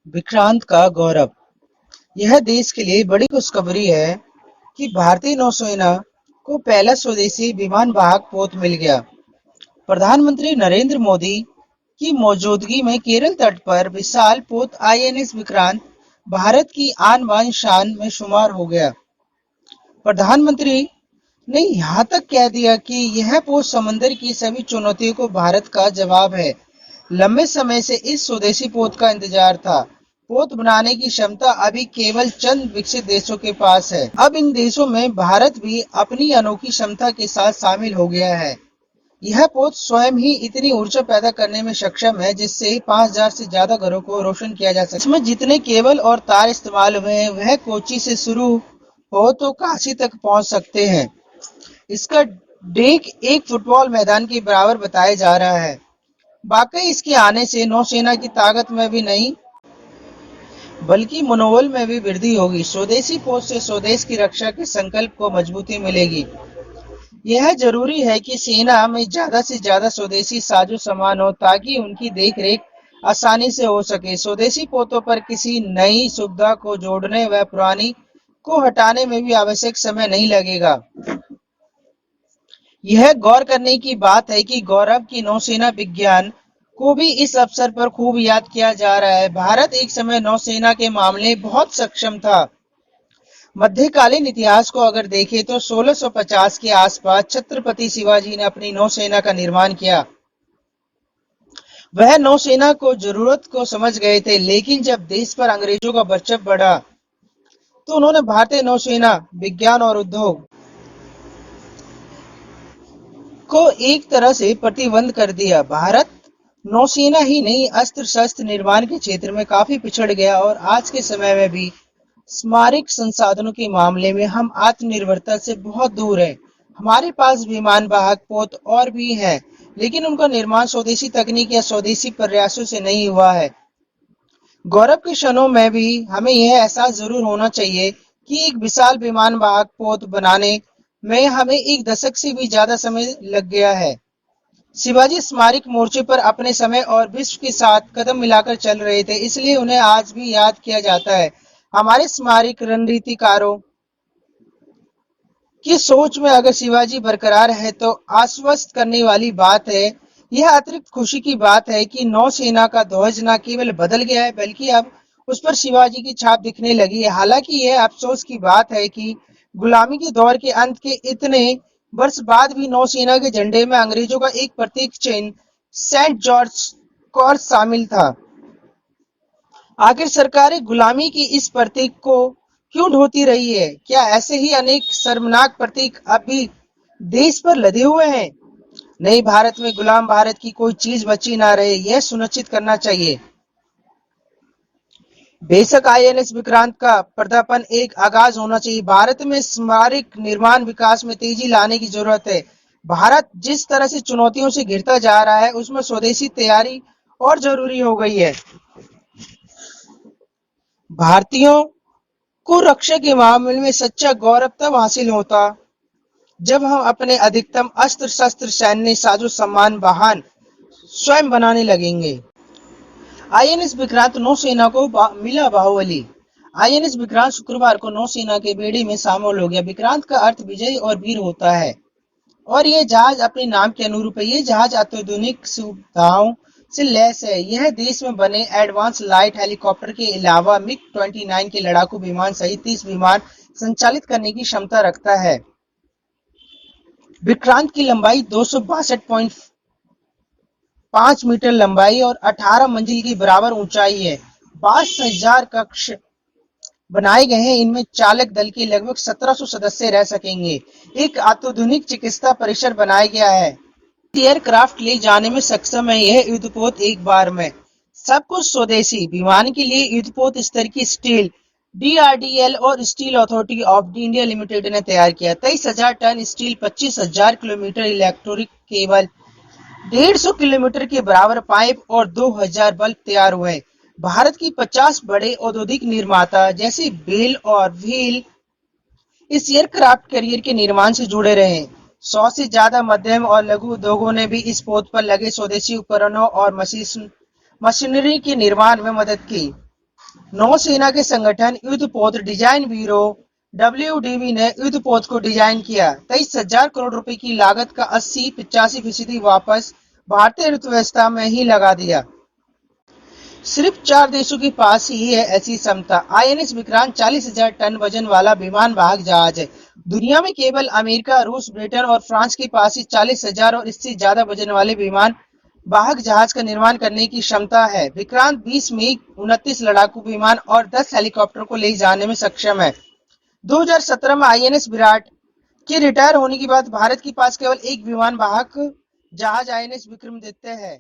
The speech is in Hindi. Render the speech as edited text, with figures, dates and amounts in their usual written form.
विक्रांत का गौरव। यह देश के लिए बड़ी खुशखबरी है कि भारतीय नौसेना को पहला स्वदेशी विमान वाहक पोत मिल गया। प्रधानमंत्री नरेंद्र मोदी की मौजूदगी में केरल तट पर विशाल पोत आईएनएस विक्रांत भारत की आन बान शान में शुमार हो गया। प्रधानमंत्री ने यहाँ तक कह दिया कि यह पोत समंदर की सभी चुनौतियों को भारत का जवाब है। लंबे समय से इस स्वदेशी पोत का इंतजार था। पोत बनाने की क्षमता अभी केवल चंद विकसित देशों के पास है। अब इन देशों में भारत भी अपनी अनोखी क्षमता के साथ शामिल हो गया है। यह पोत स्वयं ही इतनी ऊर्जा पैदा करने में सक्षम है जिससे 5000 से ज्यादा घरों को रोशन किया जा सकता है। इसमें जितने केबल और तार इस्तेमाल हुए हैं वह कोच्चि से शुरू हो तो काशी तक पहुंच सकते हैं। इसका डेक एक फुटबॉल मैदान के बराबर बताया जा रहा है। वाकई इसके आने से नौसेना की ताकत में भी नहीं बल्कि मनोबल में भी वृद्धि होगी। स्वदेशी पोत से स्वदेश की रक्षा के संकल्प को मजबूती मिलेगी। यह जरूरी है कि सेना में ज्यादा से ज्यादा स्वदेशी साजो सामान हो ताकि उनकी देख रेख आसानी से हो सके। स्वदेशी पोतों पर किसी नई सुविधा को जोड़ने व पुरानी को हटाने में भी आवश्यक समय नहीं लगेगा। यह गौर करने की बात है कि गौरव की नौसेना विज्ञान को भी इस अवसर पर खूब याद किया जा रहा है। भारत एक समय नौसेना के मामले बहुत सक्षम था। मध्यकालीन इतिहास को अगर देखें तो 1650 के आसपास छत्रपति शिवाजी ने अपनी नौसेना का निर्माण किया। वह नौसेना को जरूरत को समझ गए थे, लेकिन जब देश पर अंग्रेजों का वर्चस्व बढ़ा तो उन्होंने भारतीय नौसेना विज्ञान और उद्योग को एक तरह से प्रतिबंध कर दिया। भारत नौसेना ही नहीं अस्त्र शस्त्र निर्माण के क्षेत्र में काफी पिछड़ गया और आज के समय में भी स्मारक संसाधनों के मामले में हम आत्मनिर्भरता से बहुत दूर हैं। हमारे पास विमान वाहक पोत और भी हैं, लेकिन उनका निर्माण स्वदेशी तकनीक या स्वदेशी प्रयासों से नहीं हुआ है। गौरव के क्षणों में भी हमें यह एहसास जरूर होना चाहिए कि एक विशाल विमान वाहक पोत बनाने में हमें एक दशक से भी ज्यादा समय लग गया है। शिवाजी स्मारक मोर्चे पर अपने समय और विश्व के साथ कदम मिलाकर चल रहे थे, इसलिए उन्हें आज भी याद किया जाता है। हमारे स्मारक रणनीतिकारों की सोच में अगर शिवाजी बरकरार है तो आश्वस्त करने वाली बात है। यह अतिरिक्त खुशी की बात है कि नौसेना का ध्वज न केवल बदल गया है बल्कि अब उस पर शिवाजी की छाप दिखने लगी है। हालांकि यह अफसोस की बात है कि गुलामी के दौर के अंत के इतने वर्ष बाद भी नौसेना के झंडे में अंग्रेजों का एक प्रतीक चिन्ह सेंट जॉर्ज कॉर्स शामिल था। आखिर सरकारें गुलामी की इस प्रतीक को क्यों ढोती रही है? क्या ऐसे ही अनेक शर्मनाक प्रतीक अब भी देश पर लदे हुए हैं? नई भारत में गुलाम भारत की कोई चीज बची ना रहे, यह सुनिश्चित करना चाहिए। बेशक आईएनएस विक्रांत का पदार्पण एक आगाज होना चाहिए। भारत में स्मारक निर्माण विकास में तेजी लाने की जरूरत है। भारत जिस तरह से चुनौतियों से घिरता जा रहा है उसमें स्वदेशी तैयारी और जरूरी हो गई है। भारतीयों को रक्षा के मामले में सच्चा गौरव तब हासिल होता जब हम अपने अधिकतम अस्त्र शस्त्र सैन्य साजो सामान वाहन स्वयं बनाने लगेंगे। आईएनएस विक्रांत नौसेना को मिला बाहुबली। आईएनएस विक्रांत शुक्रवार को नौसेना के बेड़े में शामिल हो गया। विक्रांत का अर्थ विजय और वीर होता है और ये जहाज अपने नाम के अनुरूप है। ये जहाज अत्याधुनिक सुविधाओं से लैस है। यह देश में बने एडवांस लाइट हेलीकॉप्टर के अलावा मिग 29 के लड़ाकू विमान सहित 30 विमान संचालित करने की क्षमता रखता है। विक्रांत की लंबाई 262.5 मीटर लंबाई और 18 मंजिल की बराबर ऊंचाई है। 22,000 कक्ष बनाए गए हैं। इनमें चालक दल के लगभग 1700 सदस्य रह सकेंगे। एक अत्याधुनिक चिकित्सा परिसर बनाया गया है। एयरक्राफ्ट ले जाने में सक्षम है। यह युद्धपोत एक बार में सब कुछ स्वदेशी विमान के लिए युद्धपोत स्तर की स्टील डीआरडीएल और Steel Authority of India Limited ने तैयार किया। 23,000 ton steel, 25,000 kilometre electric cable, 150 kilometre के बराबर पाइप और 2,000 बल्ब तैयार हुए। भारत की 50 बड़े औद्योगिक निर्माता जैसे बेल और व्हील इस एयरक्राफ्ट कैरियर के निर्माण से जुड़े रहे। 100 से ज्यादा मध्यम और लघु उद्योगों ने भी इस पोत पर लगे स्वदेशी उपकरणों और मशीनरी के निर्माण में मदद की। नौसेना के संगठन युद्धपोत डिजाइन ब्यूरो WDB ने युद्धपोत को डिजाइन किया। 23,000 करोड़ रुपए की लागत का 80-85% वापस भारतीय अर्थव्यवस्था में ही लगा दिया। सिर्फ 4 देशों के पास ही है ऐसी क्षमता। INS विक्रांत 40,000 टन वजन वाला विमान वाहक जहाज है। दुनिया में केवल अमेरिका, रूस, ब्रिटेन और फ्रांस के पास ही 40,000 और इससे ज्यादा वजन वाले विमान वाहक जहाज का निर्माण करने की क्षमता है। विक्रांत 20 मिग 29 लड़ाकू विमान और 10 हेलीकॉप्टर को ले जाने में सक्षम है। 2017 में INS विराट के रिटायर होने के बाद भारत के पास केवल एक विमान वाहक जहाज INS विक्रमादित्य है।